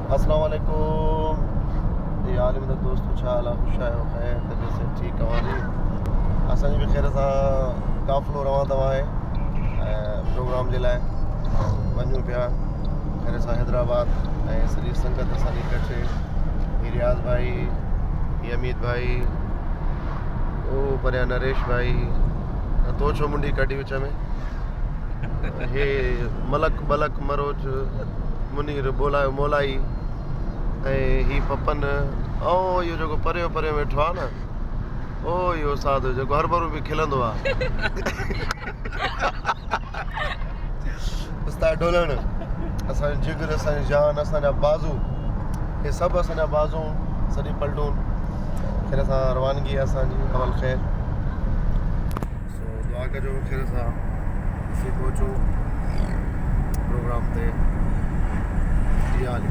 अस्सलाम वालेकुम जी आलिम दोस्तों छा हाल आहे? ख़ुशि आहियो? ख़ैर तबियत से ठीकु आहे जी। असांजी बि ख़ैर सां काफ़िलो रवां दवा आहे प्रोग्राम जे लाइ वञूं पिया ख़ैर सां हैदराबाद ऐं सॼी संगत असांजी गॾिजे। ही रियाज़ भाई, ही अमीद भाई, ओ परियां नरेश भाई, तो छो मुंडी कढी विच में, हे मलक बलक मरोज मुनीर बोलायो मोलाई ऐं ही पपन ऐं इहो जेको परियो परियो वेठो आहे न, ओ इहो साधु जेको हर भरू बि खिलंदो आहे उस्ताद ढोलण, असांजो जिगर, असांजी जान, असांजा बाज़ू, हे सभु असांजा बाज़ू सॼी पलटून ख़ैर सां रवानगी आहे असांजी अवल ख़ैर। सो दुआ कजो ख़ैर सां असीं पहुचूं प्रोग्राम ते। जी हाल